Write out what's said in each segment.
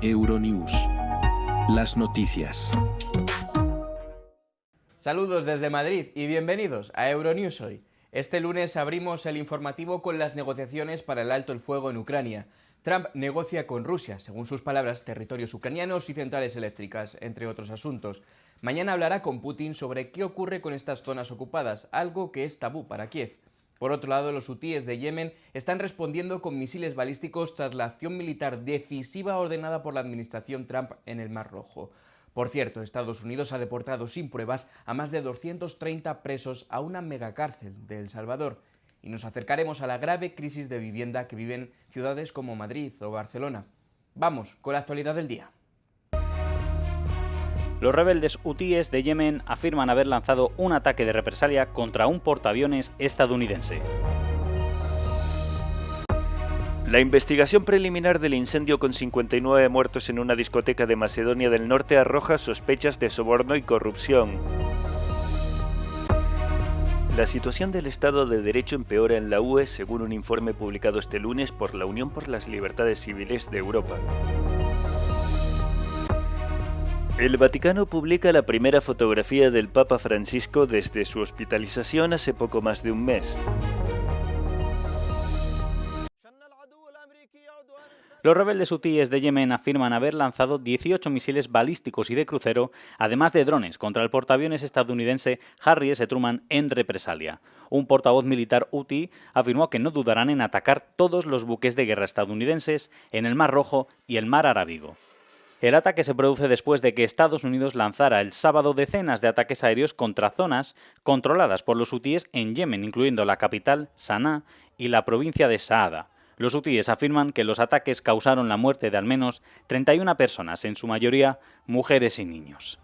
Euronews. Las noticias. Saludos desde Madrid y bienvenidos a Euronews hoy. Este lunes abrimos el informativo con las negociaciones para el alto el fuego en Ucrania. Trump negocia con Rusia, según sus palabras, territorios ucranianos y centrales eléctricas, entre otros asuntos. Mañana hablará con Putin sobre qué ocurre con estas zonas ocupadas, algo que es tabú para Kiev. Por otro lado, los hutíes de Yemen están respondiendo con misiles balísticos tras la acción militar decisiva ordenada por la administración Trump en el Mar Rojo. Por cierto, Estados Unidos ha deportado sin pruebas a más de 230 presos a una megacárcel de El Salvador. Y nos acercaremos a la grave crisis de vivienda que viven ciudades como Madrid o Barcelona. Vamos con la actualidad del día. Los rebeldes hutíes de Yemen afirman haber lanzado un ataque de represalia contra un portaaviones estadounidense. La investigación preliminar del incendio con 59 muertos en una discoteca de Macedonia del Norte arroja sospechas de soborno y corrupción. La situación del Estado de Derecho empeora en la UE, según un informe publicado este lunes por la Unión por las Libertades Civiles de Europa. El Vaticano publica la primera fotografía del Papa Francisco desde su hospitalización hace poco más de un mes. Los rebeldes hutíes de Yemen afirman haber lanzado 18 misiles balísticos y de crucero, además de drones, contra el portaaviones estadounidense Harry S. Truman en represalia. Un portavoz militar hutí afirmó que no dudarán en atacar todos los buques de guerra estadounidenses en el Mar Rojo y el Mar Arábigo. El ataque se produce después de que Estados Unidos lanzara el sábado decenas de ataques aéreos contra zonas controladas por los hutíes en Yemen, incluyendo la capital, Sanaa, y la provincia de Saada. Los hutíes afirman que los ataques causaron la muerte de al menos 31 personas, en su mayoría mujeres y niños.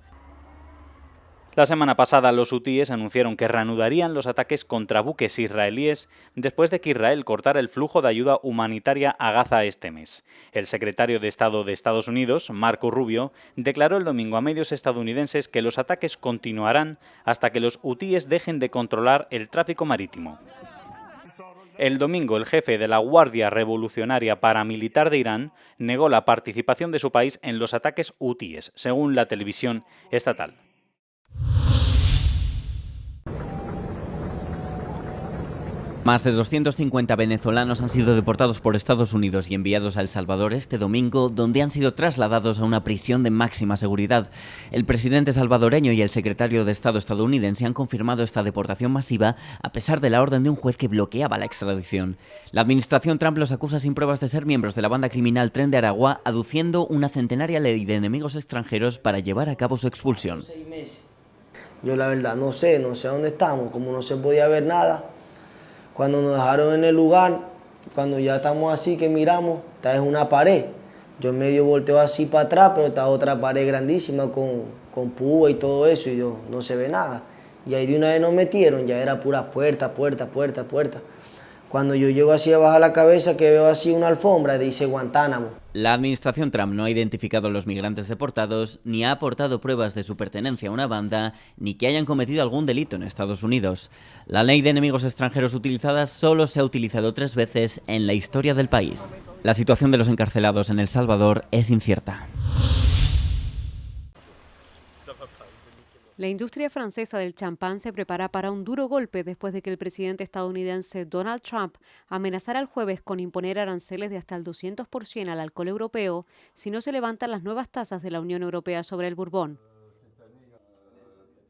La semana pasada los hutíes anunciaron que reanudarían los ataques contra buques israelíes después de que Israel cortara el flujo de ayuda humanitaria a Gaza este mes. El secretario de Estado de Estados Unidos, Marco Rubio, declaró el domingo a medios estadounidenses que los ataques continuarán hasta que los hutíes dejen de controlar el tráfico marítimo. El domingo, el jefe de la Guardia Revolucionaria Paramilitar de Irán negó la participación de su país en los ataques hutíes, según la televisión estatal. Más de 250 venezolanos han sido deportados por Estados Unidos y enviados a El Salvador este domingo, donde han sido trasladados a una prisión de máxima seguridad. El presidente salvadoreño y el secretario de Estado estadounidense han confirmado esta deportación masiva a pesar de la orden de un juez que bloqueaba la extradición. La administración Trump los acusa sin pruebas de ser miembros de la banda criminal Tren de Aragua, aduciendo una centenaria ley de enemigos extranjeros para llevar a cabo su expulsión. Yo la verdad no sé dónde estamos, como no se podía ver nada. Cuando nos dejaron en el lugar, cuando ya estamos así que miramos, está en una pared. Yo en medio volteo así para atrás, pero está otra pared grandísima con púa y todo eso, y yo no se ve nada. Y ahí de una vez nos metieron, ya era pura puerta. Cuando yo llego así a bajar la cabeza, que veo así una alfombra, dice Guantánamo. La administración Trump no ha identificado a los migrantes deportados, ni ha aportado pruebas de su pertenencia a una banda, ni que hayan cometido algún delito en Estados Unidos. La ley de enemigos extranjeros utilizada solo se ha utilizado 3 veces en la historia del país. La situación de los encarcelados en El Salvador es incierta. La industria francesa del champán se prepara para un duro golpe después de que el presidente estadounidense Donald Trump amenazara el jueves con imponer aranceles de hasta el 200% al alcohol europeo si no se levantan las nuevas tasas de la Unión Europea sobre el Bourbon.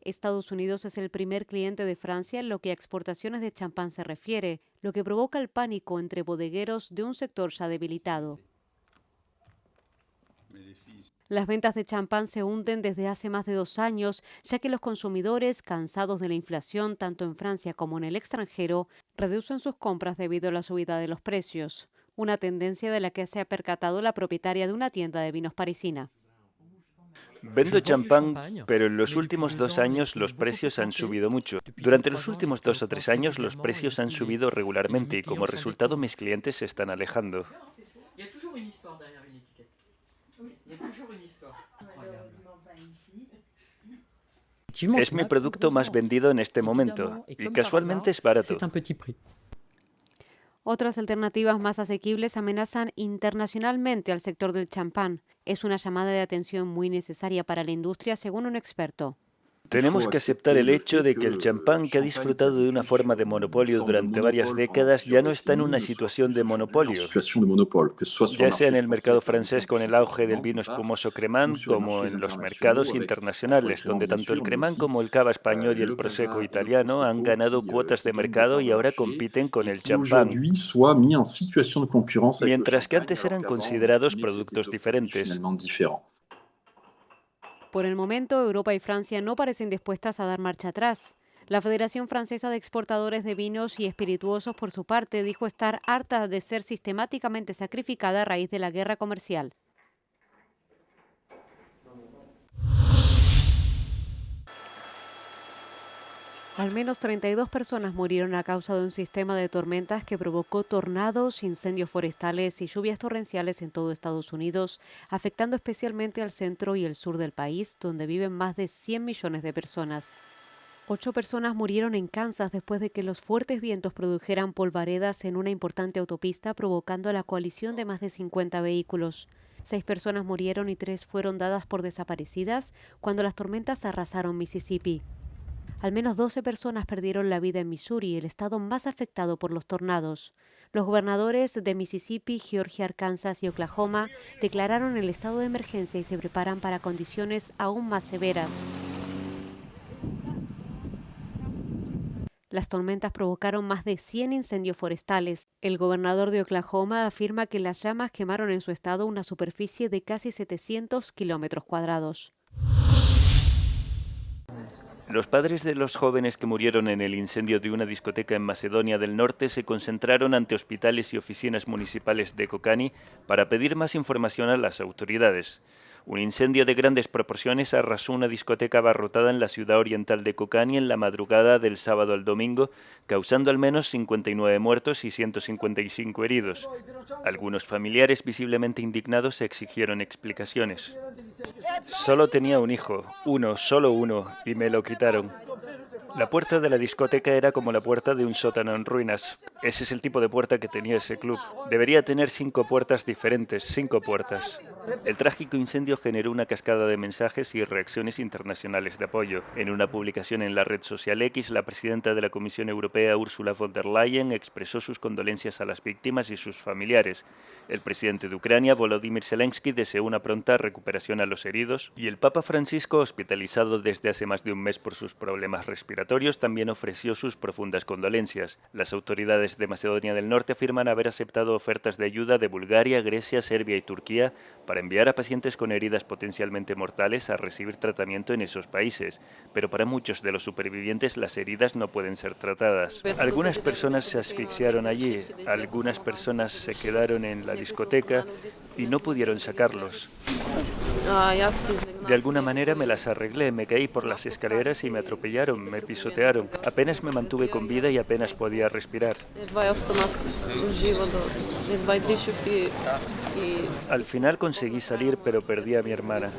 Estados Unidos es el primer cliente de Francia en lo que a exportaciones de champán se refiere, lo que provoca el pánico entre bodegueros de un sector ya debilitado. Las ventas de champán se hunden desde hace más de 2 años, ya que los consumidores, cansados de la inflación tanto en Francia como en el extranjero, reducen sus compras debido a la subida de los precios, una tendencia de la que se ha percatado la propietaria de una tienda de vinos parisina. Vendo champán, pero en los últimos 2 años los precios han subido mucho. Durante los últimos 2 o 3 años los precios han subido regularmente y como resultado mis clientes se están alejando. Es mi producto más vendido en este momento y casualmente es barato. Otras alternativas más asequibles amenazan internacionalmente al sector del champán. Es una llamada de atención muy necesaria para la industria, según un experto. Tenemos que aceptar el hecho de que el champán, que ha disfrutado de una forma de monopolio durante varias décadas, ya no está en una situación de monopolio, ya sea en el mercado francés con el auge del vino espumoso cremant, como en los mercados internacionales, donde tanto el cremant como el cava español y el prosecco italiano han ganado cuotas de mercado y ahora compiten con el champán, mientras que antes eran considerados productos diferentes. Por el momento, Europa y Francia no parecen dispuestas a dar marcha atrás. La Federación Francesa de Exportadores de Vinos y Espirituosos, por su parte, dijo estar harta de ser sistemáticamente sacrificada a raíz de la guerra comercial. Al menos 32 personas murieron a causa de un sistema de tormentas que provocó tornados, incendios forestales y lluvias torrenciales en todo Estados Unidos, afectando especialmente al centro y el sur del país, donde viven más de 100 millones de personas. 8 personas murieron en Kansas después de que los fuertes vientos produjeran polvaredas en una importante autopista, provocando la colisión de más de 50 vehículos. 6 personas murieron y 3 fueron dadas por desaparecidas cuando las tormentas arrasaron Mississippi. Al menos 12 personas perdieron la vida en Missouri, el estado más afectado por los tornados. Los gobernadores de Mississippi, Georgia, Arkansas y Oklahoma declararon el estado de emergencia y se preparan para condiciones aún más severas. Las tormentas provocaron más de 100 incendios forestales. El gobernador de Oklahoma afirma que las llamas quemaron en su estado una superficie de casi 700 kilómetros cuadrados. Los padres de los jóvenes que murieron en el incendio de una discoteca en Macedonia del Norte se concentraron ante hospitales y oficinas municipales de Kokani para pedir más información a las autoridades. Un incendio de grandes proporciones arrasó una discoteca abarrotada en la ciudad oriental de Kokani en la madrugada del sábado al domingo, causando al menos 59 muertos y 155 heridos. Algunos familiares visiblemente indignados exigieron explicaciones. Solo tenía un hijo, solo uno, y me lo quitaron. La puerta de la discoteca era como la puerta de un sótano en ruinas. Ese es el tipo de puerta que tenía ese club. Debería tener 5 puertas diferentes, 5 puertas. El trágico incendio generó una cascada de mensajes y reacciones internacionales de apoyo. En una publicación en la red social X, la presidenta de la Comisión Europea, Ursula von der Leyen, expresó sus condolencias a las víctimas y sus familiares. El presidente de Ucrania, Volodymyr Zelensky, deseó una pronta recuperación a los heridos, y el Papa Francisco, hospitalizado desde hace más de un mes por sus problemas respiratorios, también ofreció sus profundas condolencias. Las autoridades de Macedonia del Norte afirman haber aceptado ofertas de ayuda de Bulgaria, Grecia, Serbia y Turquía para enviar a pacientes con heridas potencialmente mortales a recibir tratamiento en esos países, pero para muchos de los supervivientes las heridas no pueden ser tratadas. Algunas personas se asfixiaron allí, algunas personas se quedaron en la discoteca y no pudieron sacarlos. De alguna manera me las arreglé, me caí por las escaleras y me atropellaron, me pisotearon. Apenas me mantuve con vida y apenas podía respirar. Al final conseguí salir, pero perdí a mi hermana.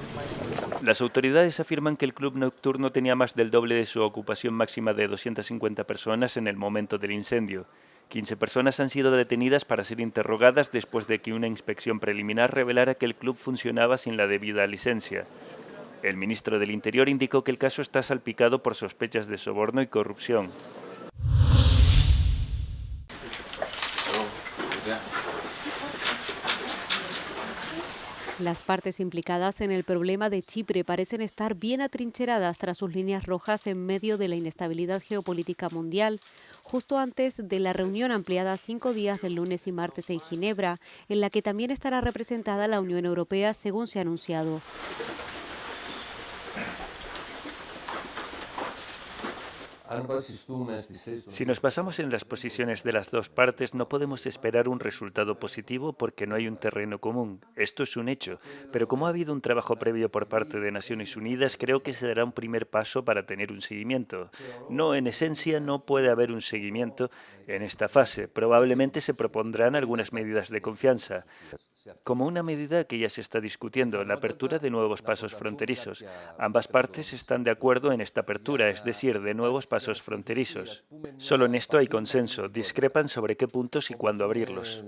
Las autoridades afirman que el club nocturno tenía más del doble de su ocupación máxima de 250 personas en el momento del incendio. 15 personas han sido detenidas para ser interrogadas después de que una inspección preliminar revelara que el club funcionaba sin la debida licencia. El ministro del Interior indicó que el caso está salpicado por sospechas de soborno y corrupción. Las partes implicadas en el problema de Chipre parecen estar bien atrincheradas tras sus líneas rojas en medio de la inestabilidad geopolítica mundial, justo antes de la reunión ampliada a 5 días del lunes y martes en Ginebra, en la que también estará representada la Unión Europea, según se ha anunciado. Si nos basamos en las posiciones de las dos partes, no podemos esperar un resultado positivo porque no hay un terreno común. Esto es un hecho, pero como ha habido un trabajo previo por parte de Naciones Unidas, creo que se dará un primer paso para tener un seguimiento. No, en esencia, no puede haber un seguimiento en esta fase. Probablemente se propondrán algunas medidas de confianza. como una medida que ya se está discutiendo, la apertura de nuevos pasos fronterizos. Ambas partes están de acuerdo en esta apertura, es decir, de nuevos pasos fronterizos. Solo en esto hay consenso, discrepan sobre qué puntos y cuándo abrirlos.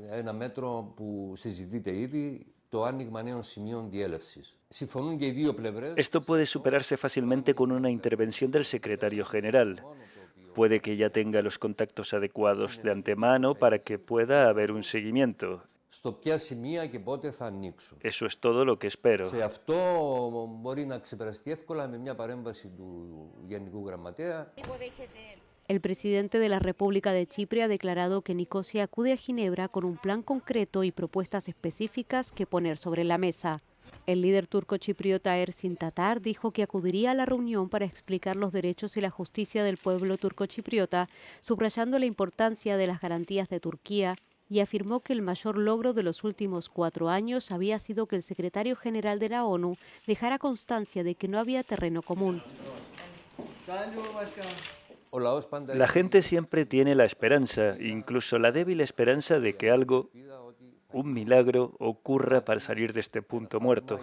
Esto puede superarse fácilmente con una intervención del secretario general. Puede que ya tenga los contactos adecuados de antemano para que pueda haber un seguimiento. Eso es todo lo que espero. El presidente de la República de Chipre ha declarado que Nicosia acude a Ginebra con un plan concreto y propuestas específicas que poner sobre la mesa. El líder turco chipriota Ersin Tatar dijo que acudiría a la reunión para explicar los derechos y la justicia del pueblo turco chipriota, subrayando la importancia de las garantías de Turquía, y afirmó que el mayor logro de los últimos 4 años había sido que el secretario general de la ONU dejara constancia de que no había terreno común. La gente siempre tiene la esperanza, incluso la débil esperanza de que algo, un milagro, ocurra para salir de este punto muerto.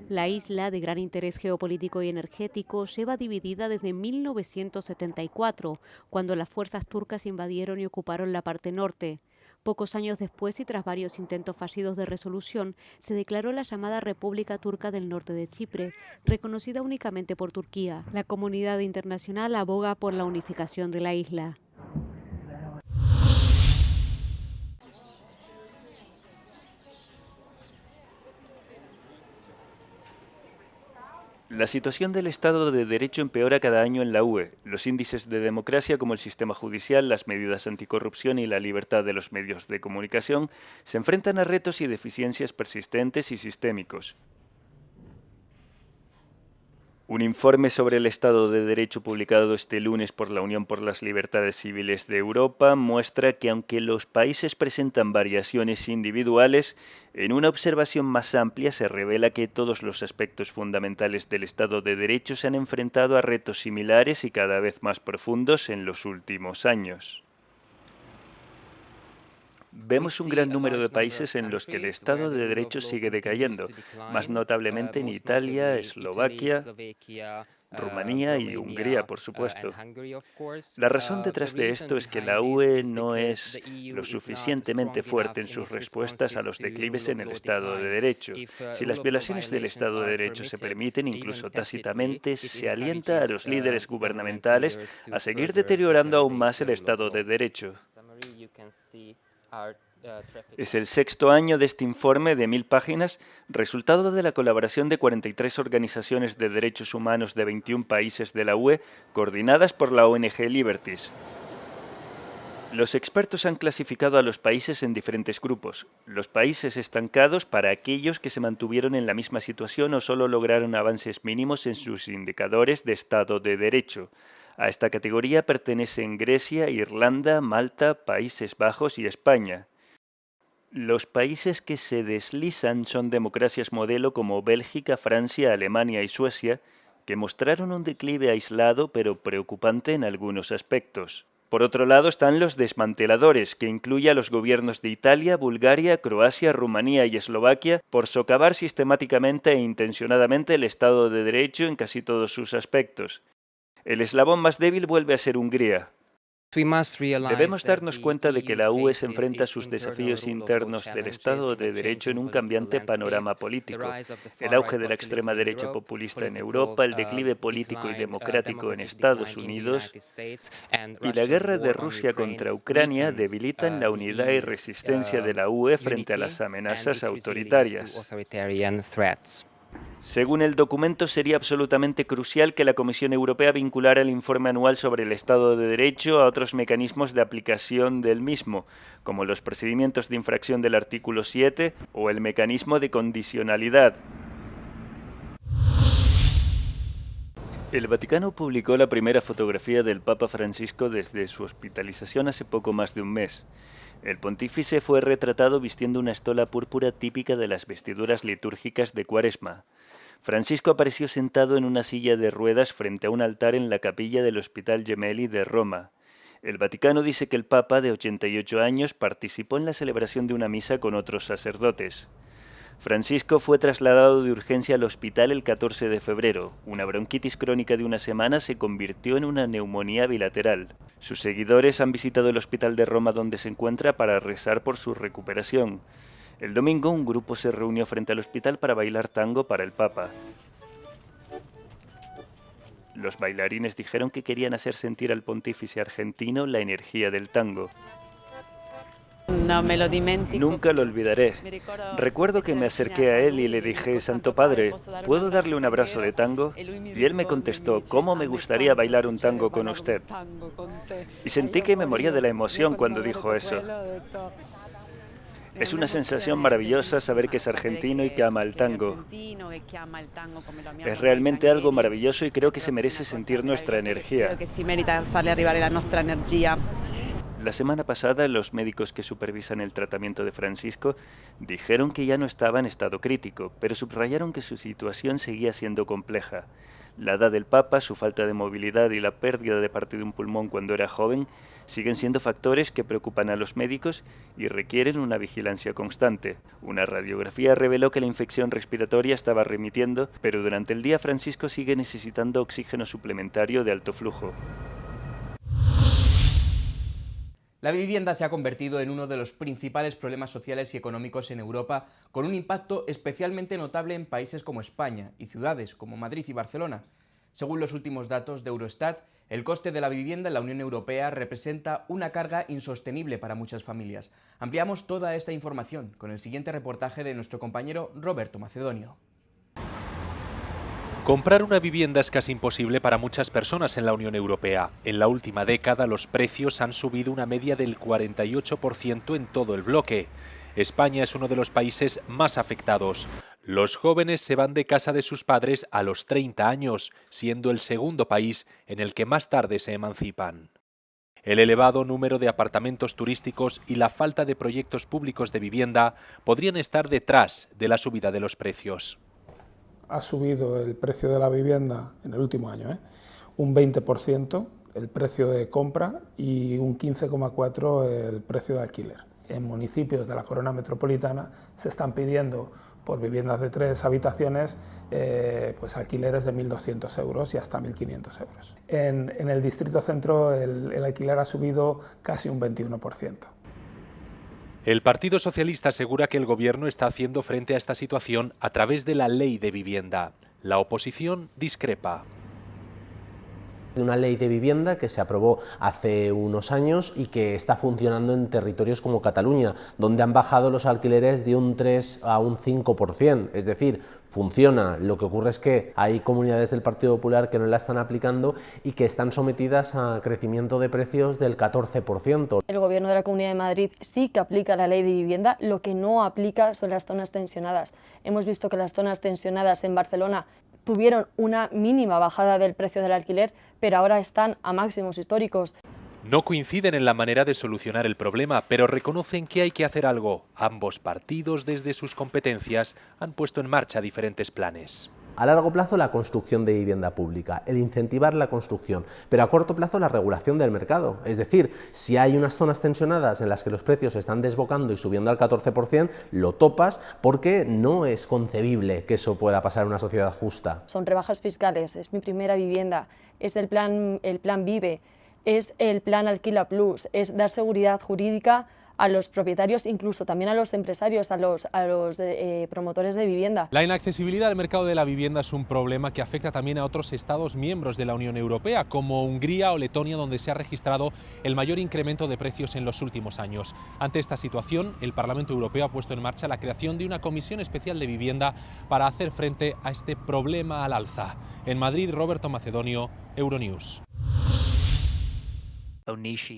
La isla, de gran interés geopolítico y energético, lleva dividida desde 1974, cuando las fuerzas turcas invadieron y ocuparon la parte norte. Pocos años después y tras varios intentos fallidos de resolución, se declaró la llamada República Turca del Norte de Chipre, reconocida únicamente por Turquía. La comunidad internacional aboga por la unificación de la isla. La situación del Estado de Derecho empeora cada año en la UE. Los índices de democracia como el sistema judicial, las medidas anticorrupción y la libertad de los medios de comunicación se enfrentan a retos y deficiencias persistentes y sistémicos. Un informe sobre el Estado de Derecho publicado este lunes por la Unión por las Libertades Civiles de Europa muestra que aunque los países presentan variaciones individuales, en una observación más amplia se revela que todos los aspectos fundamentales del Estado de Derecho se han enfrentado a retos similares y cada vez más profundos en los últimos años. Vemos un gran número de países en los que el Estado de Derecho sigue decayendo, más notablemente en Italia, Eslovaquia, Rumanía y Hungría, por supuesto. La razón detrás de esto es que la UE no es lo suficientemente fuerte en sus respuestas a los declives en el Estado de Derecho. Si las violaciones del Estado de Derecho se permiten, incluso tácitamente, se alienta a los líderes gubernamentales a seguir deteriorando aún más el Estado de Derecho. Es el 6º año de este informe de 1000 páginas, resultado de la colaboración de 43 organizaciones de derechos humanos de 21 países de la UE, coordinadas por la ONG Liberties. Los expertos han clasificado a los países en diferentes grupos. Los países estancados para aquellos que se mantuvieron en la misma situación o solo lograron avances mínimos en sus indicadores de Estado de Derecho. A esta categoría pertenecen Grecia, Irlanda, Malta, Países Bajos y España. Los países que se deslizan son democracias modelo como Bélgica, Francia, Alemania y Suecia, que mostraron un declive aislado pero preocupante en algunos aspectos. Por otro lado están los desmanteladores, que incluye a los gobiernos de Italia, Bulgaria, Croacia, Rumanía y Eslovaquia, por socavar sistemáticamente e intencionadamente el Estado de Derecho en casi todos sus aspectos. El eslabón más débil vuelve a ser Hungría. Debemos darnos cuenta de que la UE se enfrenta a sus desafíos internos del Estado de Derecho en un cambiante panorama político. El auge de la extrema derecha populista en Europa, el declive político y democrático en Estados Unidos y la guerra de Rusia contra Ucrania debilitan la unidad y resistencia de la UE frente a las amenazas autoritarias. Según el documento, sería absolutamente crucial que la Comisión Europea vinculara el informe anual sobre el Estado de Derecho a otros mecanismos de aplicación del mismo, como los procedimientos de infracción del artículo 7 o el mecanismo de condicionalidad. El Vaticano publicó la primera fotografía del Papa Francisco desde su hospitalización hace poco más de un mes. El pontífice fue retratado vistiendo una estola púrpura típica de las vestiduras litúrgicas de Cuaresma. Francisco apareció sentado en una silla de ruedas frente a un altar en la capilla del Hospital Gemelli de Roma. El Vaticano dice que el Papa, de 88 años, participó en la celebración de una misa con otros sacerdotes. Francisco fue trasladado de urgencia al hospital el 14 de febrero. Una bronquitis crónica de una semana se convirtió en una neumonía bilateral. Sus seguidores han visitado el hospital de Roma donde se encuentra para rezar por su recuperación. El domingo un grupo se reunió frente al hospital para bailar tango para el Papa. Los bailarines dijeron que querían hacer sentir al pontífice argentino la energía del tango. Nunca lo olvidaré. Recuerdo que me acerqué a él y le dije, Santo Padre, ¿puedo darle un abrazo de tango? Y él me contestó, ¿cómo me gustaría bailar un tango con usted? Y sentí que me moría de la emoción cuando dijo eso. Es una sensación maravillosa saber que es argentino y que ama el tango. Es realmente algo maravilloso y creo que se merece sentir nuestra energía. La semana pasada, los médicos que supervisan el tratamiento de Francisco dijeron que ya no estaba en estado crítico, pero subrayaron que su situación seguía siendo compleja. La edad del Papa, su falta de movilidad y la pérdida de parte de un pulmón cuando era joven siguen siendo factores que preocupan a los médicos y requieren una vigilancia constante. Una radiografía reveló que la infección respiratoria estaba remitiendo, pero durante el día Francisco sigue necesitando oxígeno suplementario de alto flujo. La vivienda se ha convertido en uno de los principales problemas sociales y económicos en Europa, con un impacto especialmente notable en países como España y ciudades como Madrid y Barcelona. Según los últimos datos de Eurostat, el coste de la vivienda en la Unión Europea representa una carga insostenible para muchas familias. Ampliamos toda esta información con el siguiente reportaje de nuestro compañero Roberto Macedonio. Comprar una vivienda es casi imposible para muchas personas en la Unión Europea. En la última década los precios han subido una media del 48% en todo el bloque. España es uno de los países más afectados. Los jóvenes se van de casa de sus padres a los 30 años, siendo el segundo país en el que más tarde se emancipan. El elevado número de apartamentos turísticos y la falta de proyectos públicos de vivienda podrían estar detrás de la subida de los precios. Ha subido el precio de la vivienda en el último año, un 20% el precio de compra y un 15,4% el precio de alquiler. En municipios de la corona metropolitana se están pidiendo por viviendas de 3 habitaciones pues alquileres de 1.200 euros y hasta 1.500 euros. En el distrito centro el alquiler ha subido casi un 21%. El Partido Socialista asegura que el Gobierno está haciendo frente a esta situación a través de la Ley de Vivienda. La oposición discrepa. De una ley de vivienda que se aprobó hace unos años y que está funcionando en territorios como Cataluña, donde han bajado los alquileres de un 3 a un 5%, es decir, funciona. Lo que ocurre es que hay comunidades del Partido Popular que no la están aplicando y que están sometidas a crecimiento de precios del 14%. El Gobierno de la Comunidad de Madrid sí que aplica la ley de vivienda, lo que no aplica son las zonas tensionadas. Hemos visto que las zonas tensionadas en Barcelona tuvieron una mínima bajada del precio del alquiler, pero ahora están a máximos históricos. No coinciden en la manera de solucionar el problema, pero reconocen que hay que hacer algo. Ambos partidos, desde sus competencias, han puesto en marcha diferentes planes. A largo plazo la construcción de vivienda pública, el incentivar la construcción, pero a corto plazo la regulación del mercado. Es decir, si hay unas zonas tensionadas en las que los precios se están desbocando y subiendo al 14%, lo topas porque no es concebible que eso pueda pasar en una sociedad justa. Son rebajas fiscales, es mi primera vivienda, es el plan Vive, es el plan Alquila Plus, es dar seguridad jurídica a los propietarios, incluso también a los empresarios, a los promotores de vivienda. La inaccesibilidad al mercado de la vivienda es un problema que afecta también a otros Estados miembros de la Unión Europea, como Hungría o Letonia, donde se ha registrado el mayor incremento de precios en los últimos años. Ante esta situación, el Parlamento Europeo ha puesto en marcha la creación de una comisión especial de vivienda para hacer frente a este problema al alza. En Madrid, Roberto Macedonio, Euronews.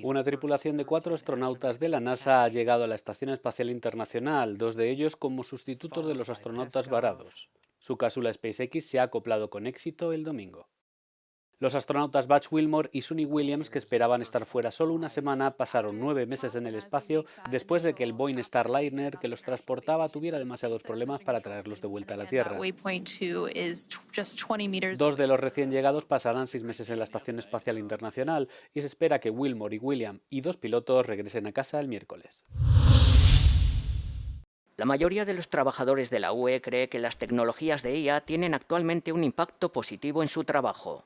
Una tripulación de 4 astronautas de la NASA ha llegado a la Estación Espacial Internacional, 2 de ellos como sustitutos de los astronautas varados. Su cápsula SpaceX se ha acoplado con éxito el domingo. Los astronautas Buzz Wilmore y Suni Williams, que esperaban estar fuera solo una semana, pasaron 9 meses en el espacio después de que el Boeing Starliner que los transportaba tuviera demasiados problemas para traerlos de vuelta a la Tierra. 2 de los recién llegados pasarán 6 meses en la Estación Espacial Internacional y se espera que Wilmore y Williams y 2 pilotos regresen a casa el miércoles. La mayoría de los trabajadores de la UE cree que las tecnologías de IA tienen actualmente un impacto positivo en su trabajo.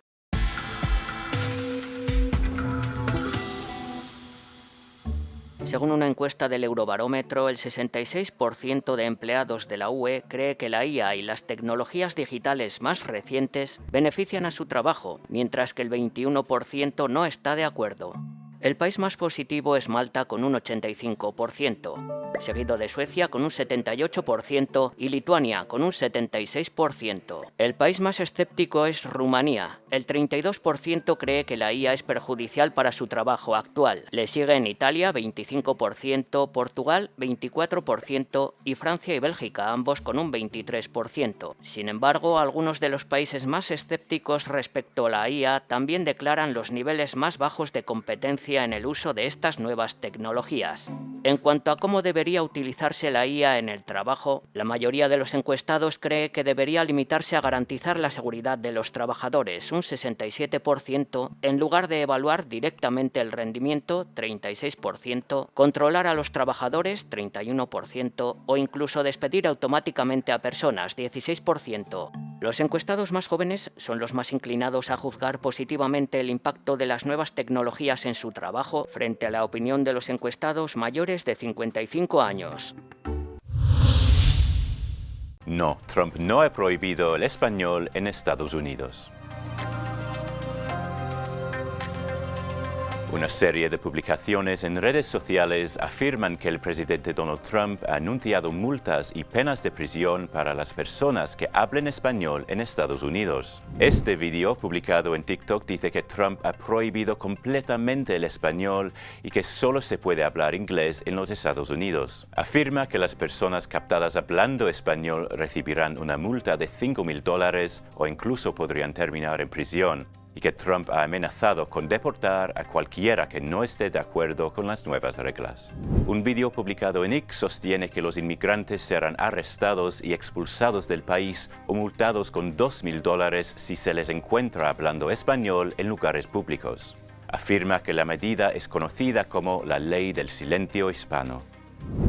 Según una encuesta del Eurobarómetro, el 66% de empleados de la UE cree que la IA y las tecnologías digitales más recientes benefician a su trabajo, mientras que el 21% no está de acuerdo. El país más positivo es Malta con un 85%, seguido de Suecia con un 78% y Lituania con un 76%. El país más escéptico es Rumanía. El 32% cree que la IA es perjudicial para su trabajo actual. Le siguen Italia, 25%, Portugal, 24% y Francia y Bélgica, ambos con un 23%. Sin embargo, algunos de los países más escépticos respecto a la IA también declaran los niveles más bajos de competencia en el uso de estas nuevas tecnologías. En cuanto a cómo debería utilizarse la IA en el trabajo, la mayoría de los encuestados cree que debería limitarse a garantizar la seguridad de los trabajadores, un 67%, en lugar de evaluar directamente el rendimiento, 36%, controlar a los trabajadores, 31%, o incluso despedir automáticamente a personas, 16%. Los encuestados más jóvenes son los más inclinados a juzgar positivamente el impacto de las nuevas tecnologías en su trabajo frente a la opinión de los encuestados mayores de 55 años. No, Trump no ha prohibido el español en Estados Unidos. Una serie de publicaciones en redes sociales afirman que el presidente Donald Trump ha anunciado multas y penas de prisión para las personas que hablen español en Estados Unidos. Este vídeo, publicado en TikTok, dice que Trump ha prohibido completamente el español y que solo se puede hablar inglés en los Estados Unidos. Afirma que las personas captadas hablando español recibirán una multa de $5,000 o incluso podrían terminar en prisión, y que Trump ha amenazado con deportar a cualquiera que no esté de acuerdo con las nuevas reglas. Un vídeo publicado en X sostiene que los inmigrantes serán arrestados y expulsados del país o multados con $2,000 si se les encuentra hablando español en lugares públicos. Afirma que la medida es conocida como la Ley del Silencio Hispano.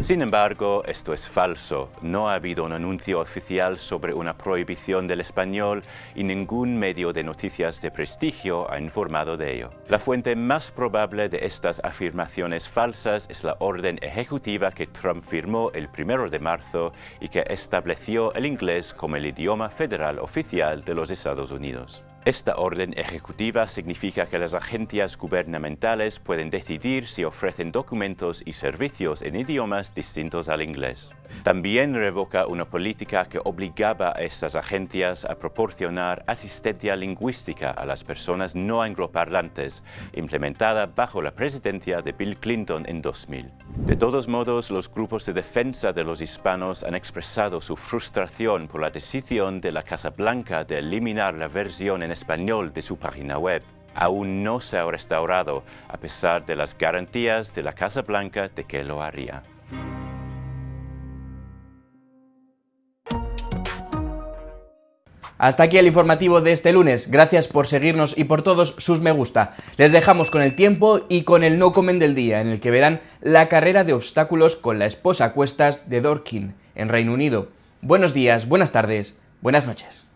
Sin embargo, esto es falso. No ha habido un anuncio oficial sobre una prohibición del español y ningún medio de noticias de prestigio ha informado de ello. La fuente más probable de estas afirmaciones falsas es la orden ejecutiva que Trump firmó el 1 de marzo y que estableció el inglés como el idioma federal oficial de los Estados Unidos. Esta orden ejecutiva significa que las agencias gubernamentales pueden decidir si ofrecen documentos y servicios en idiomas distintos al inglés. También revoca una política que obligaba a estas agencias a proporcionar asistencia lingüística a las personas no angloparlantes, implementada bajo la presidencia de Bill Clinton en 2000. De todos modos, los grupos de defensa de los hispanos han expresado su frustración por la decisión de la Casa Blanca de eliminar la versión en español de su página web. Aún no se ha restaurado, a pesar de las garantías de la Casa Blanca de que lo haría. Hasta aquí el informativo de este lunes. Gracias por seguirnos y por todos sus me gusta. Les dejamos con el tiempo y con el no comment del día, en el que verán la carrera de obstáculos con la esposa a cuestas de Dorking, en Reino Unido. Buenos días, buenas tardes, buenas noches.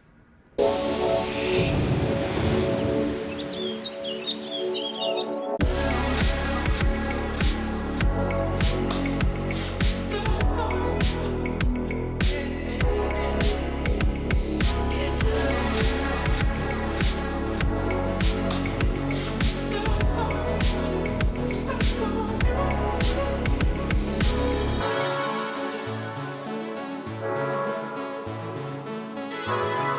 Bye.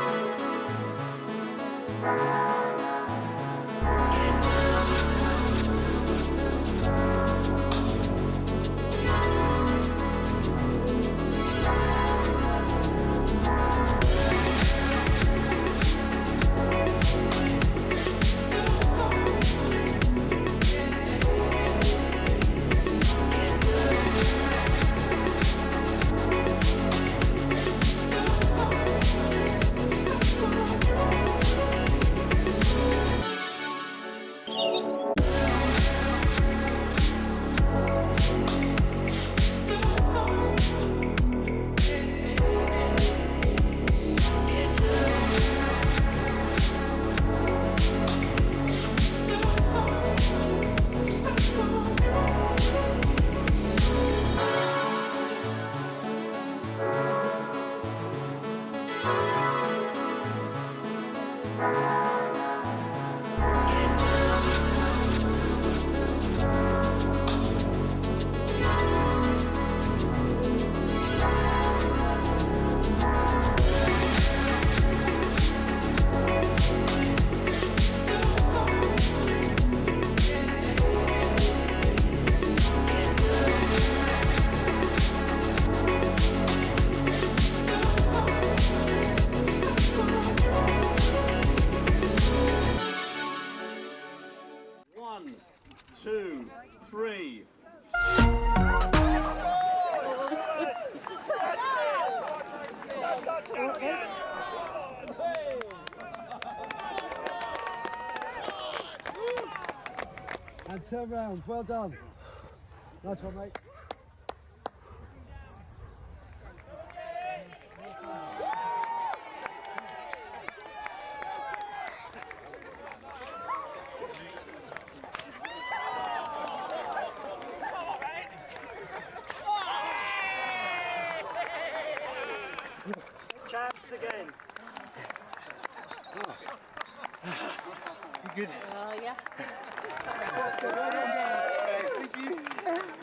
turn round. Well done. Nice one, mate. Champs again. You good? Yeah. Thank you.